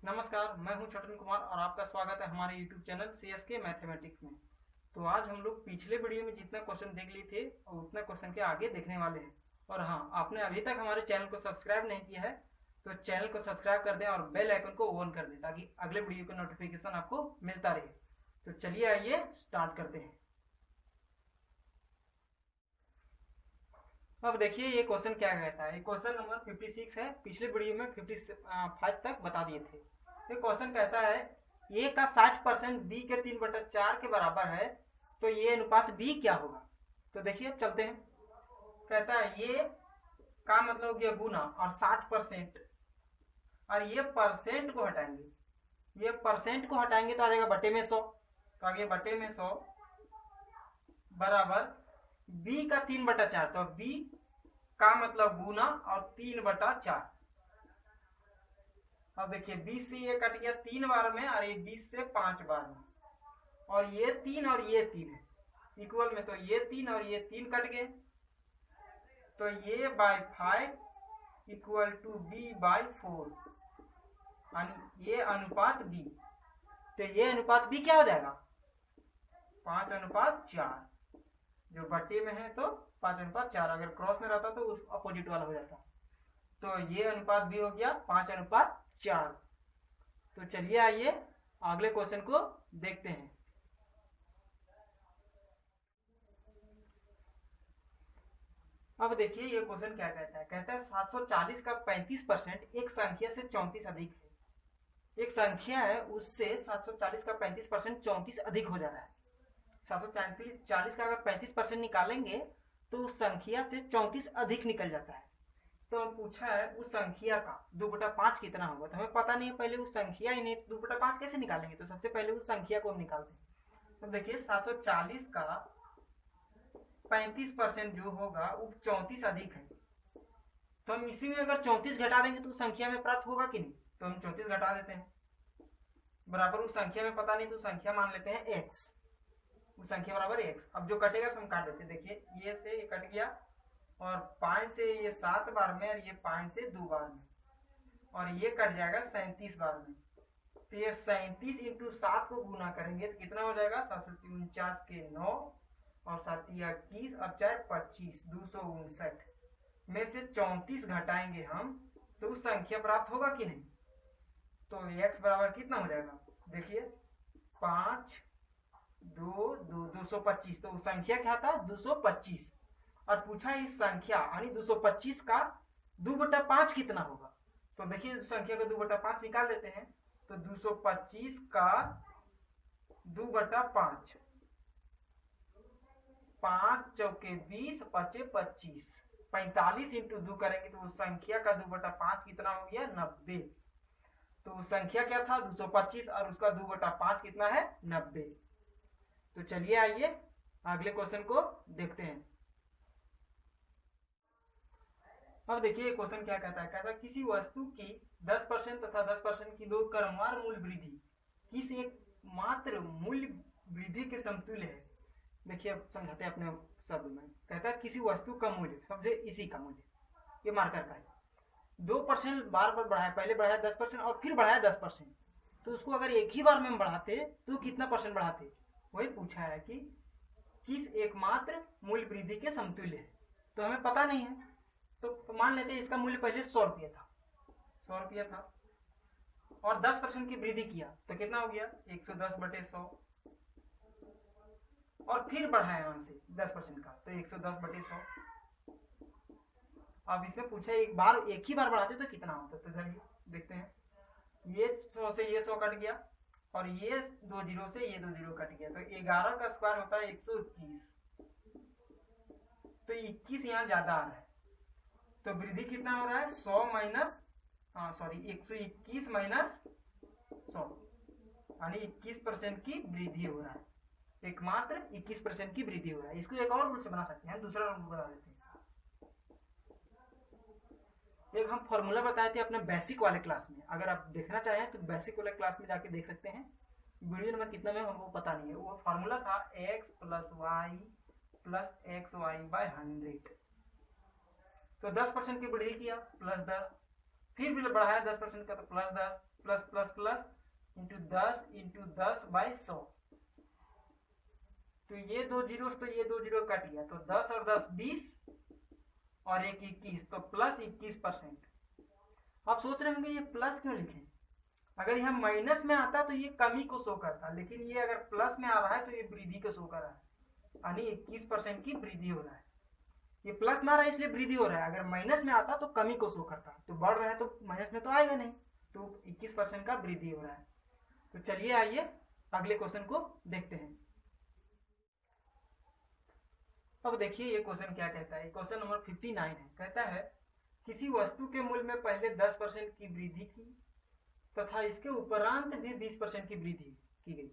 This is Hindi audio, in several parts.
नमस्कार, मैं हूं छोटन कुमार और आपका स्वागत है हमारे YouTube चैनल CSK मैथमेटिक्स में। तो आज हम लोग पिछले वीडियो में जितना क्वेश्चन देख लिए थे और उतना क्वेश्चन के आगे देखने वाले हैं। और हाँ, आपने अभी तक हमारे चैनल को सब्सक्राइब नहीं किया है तो चैनल को सब्सक्राइब कर दें और बेल आइकन को ऑन कर दें ताकि अगले वीडियो का नोटिफिकेशन आपको मिलता रहे। तो चलिए आइए स्टार्ट करते हैं। अब देखिए ये क्वेश्चन क्या कहता है। ये क्वेश्चन नंबर 56 है। पिछले वीडियो में 55 तक बता दिए थे। ये क्वेश्चन कहता है ए का 60% बी के 3/4 के बराबर है तो ये अनुपात बी क्या होगा। तो देखिए चलते हैं। कहता है ये का मतलब हो गया गुना और 60% और ये परसेंट को हटाएंगे। ये परसेंट को हटाएंगे तो आ जाएगा बटे में 100। तो आगे बटे में 100 बराबर बी का 3/4। तो बी का मतलब गुना और 3/4। अब देखिए 20 से ये कट गया 3 बार में और ये 20 से 5 बार में और ये 3 और ये 3 है इक्वल में। तो ये 3 और ये 3 कट गए तो ये by 5 equal to B by 4 यानी ये अनुपात बी। तो ये अनुपात बी क्या हो जाएगा 5:4 जो बटे में है तो 5:4। अगर क्रॉस में रहता तो उस अपोजिट वाला हो जाता। तो ये अनुपात भी हो गया 5:4। तो चलिए आइए अगले क्वेश्चन को देखते हैं। अब देखिए ये क्वेश्चन क्या कहता है। कहता है 740 का 35% एक संख्या से 34 अधिक है। एक संख्या है उससे 740 का 35% 34 अधिक हो जा रहा है। 740 का अगर 35% निकालेंगे तो उस संख्या से 34 अधिक निकल जाता है। तो हम पूछा है उस संख्या का 2/5 कितना होगा। तो हमें पता नहीं है, पहले उस संख्या ही नहीं तो 2/5 कैसे निकालेंगे। तो सबसे पहले उस संख्या को हम निकालते हैं। तो देखिए 740 का 35% जो होगा वो 34 अधिक है। तो हम इसी में अगर 34 घटा देंगे तो उस संख्या में प्राप्त होगा कि नहीं। तो हम 34 घटा देते हैं बराबर उस संख्या में पता नहीं तो संख्या मान लेते हैं x। उस संख्या बराबर x। अब जो कटेगा हम काट देते हैं। देखिए ये से ये कट गया और 5 से ये 7 बार में और ये 5 से 2 बार में और ये कट जाएगा 37 बार में। तो ये 37 इंटू 7 को गुना करेंगे तो कितना हो जाएगा 749 के 9 और 7 21 और 4 25 259 में से 34 घटाएंगे हम तो उस संख्या प्राप्त होगा कि नहीं। तो x बराबर कितना हो जाएगा देखिए 5 2 2 225। तो संख्या क्या था 225 और पूछा इस संख्या यानी 225 का 2/5 कितना होगा। तो देखिए संख्या का 2/5 निकाल देते हैं। तो 225 का 2/5 5 चौके 20 पचे 25 45 इंटू 2 करेंगे तो उस संख्या का 2/5 कितना हो गया 90। तो संख्या क्या था 225 और उसका 2/5 कितना है 90। तो चलिए आइए अगले क्वेश्चन को देखते हैं। अब देखिए क्वेश्चन क्या कहता है। कहता है किसी वस्तु की 10% तथा 10% की दो क्रमवार मूल्य वृद्धि किस एक मात्र मूल्य वृद्धि के समतुल्य है। देखिए अब समझाते हैं अपने शब्द में। कहता है किसी वस्तु का मूल्य समझे इसी का मूल्य ये मार्कर का है 2% बार बार बढ़ाया। पहले बढ़ाया 10% और फिर बढ़ाया 10%। तो उसको अगर एक ही बार में हम बढ़ाते तो कितना परसेंट बढ़ाते वही पूछा है कि किस एकमात्र मूल्य वृद्धि के समतुल्य है। तो हमें पता नहीं है तो मान लेते हैं इसका मूल्य पहले 100 रुपया था 100 रुपया था और 10% की वृद्धि किया तो कितना हो गया 110/100 और फिर बढ़ाया यहाँ से 10% का तो 110/100। अब इसमें पूछा एक ही बार बढ़ाते तो कितना होता। तो चलिए देखते हैं। ये 100 से ये 100 कट गया और ये 2 जीरो से ये 2 जीरो कट गया। तो 11 का स्क्वायर होता है 121। तो 21 यहाँ ज्यादा आ रहा है तो वृद्धि कितना हो रहा है 100 माइनस 121 माइनस 100 यानी 21% की वृद्धि हो रहा है। एकमात्र 21% की वृद्धि हो रहा है। इसको एक और रूल से बना सकते हैं। दूसरा रूल बता देते हैं। एक हम फॉर्मूला बताए थे अपने बेसिक वाले क्लास में। अगर आप देखना चाहें तो बेसिक वाले क्लास में जाके देख सकते हैं। वीडियो नंबर कितना में हमको पता नहीं है। वो फॉर्मूला था x + y + xy/100। तो 10% की वृद्धि किया +10 फिर भी बढ़ाया 10% का तो plus 10 plus plus plus into 10 by 100। तो ये 2 जीरो तो ये 2 जीरो कट गया, तो 10 और 10 20 और 1 21, तो प्लस 21%। आप सोच रहे होंगे ये प्लस क्यों लिखे, अगर यह माइनस में आता तो ये कमी को शो करता, लेकिन ये अगर प्लस में आ रहा है तो ये वृद्धि को शो कर रहा है, यानी 21% की वृद्धि हो रहा है। ये प्लस में आ रहा है इसलिए वृद्धि हो रहा है, अगर माइनस में आता तो कमी को शो करता, तो बढ़ रहा है तो माइनस में तो आएगा नहीं, तो 21% का वृद्धि हो रहा है। तो चलिए आइए अगले क्वेश्चन को देखते हैं। अब देखिए ये क्वेश्चन क्या कहता है, क्वेश्चन नंबर 59 है। कहता है किसी वस्तु के मूल्य में पहले 10% की वृद्धि की तथा इसके उपरांत भी 20% की वृद्धि की गई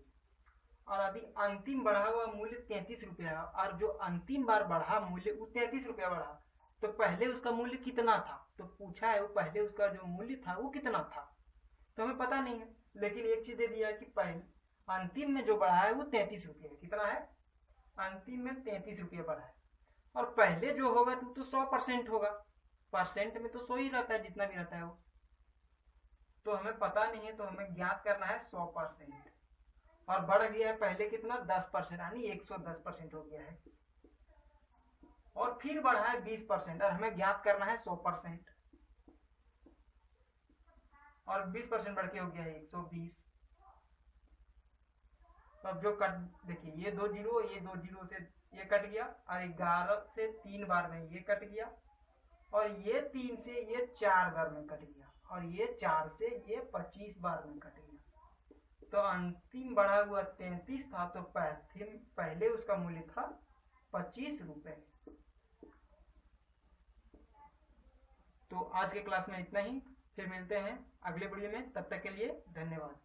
और यदि अंतिम बढ़ा हुआ मूल्य 33 रुपया है और जो अंतिम बार बढ़ा मूल्य वो 33 रुपया बढ़ा, तो पहले उसका मूल्य कितना था, तो पूछा है वो पहले उसका जो मूल्य था वो कितना था, तो हमें पता नहीं है, लेकिन एक चीज दे दिया कि पहले अंतिम में जो बढ़ा है वो 33 रुपया, कितना है अंतिम में 33 रुपया बढ़ा है, और पहले जो होगा तो 100% होगा, परसेंट में तो 100 ही रहता है जितना भी रहता है वो, तो हमें पता नहीं है, तो हमें ज्ञात करना है 100%, और बढ़ गया है पहले कितना 10%, यानी 110% हो गया है, और फिर बढ़ा है 20% और हमें ज्ञात करना है 100%, और 20% बढ़ के हो गया है 120। तो अब जो कट देखिए ये 2 जीरो से ये कट गया, और 11 से 3 बार में ये कट गया, और ये 3 से ये 4 बार में कट गया, और ये 4 से ये 25 बार में कट गया, तो अंतिम बढ़ा हुआ 33 था, तो पहले उसका मूल्य था 25 रुपए। तो आज के क्लास में इतना ही, फिर मिलते हैं अगले वीडियो में, तब तक के लिए धन्यवाद।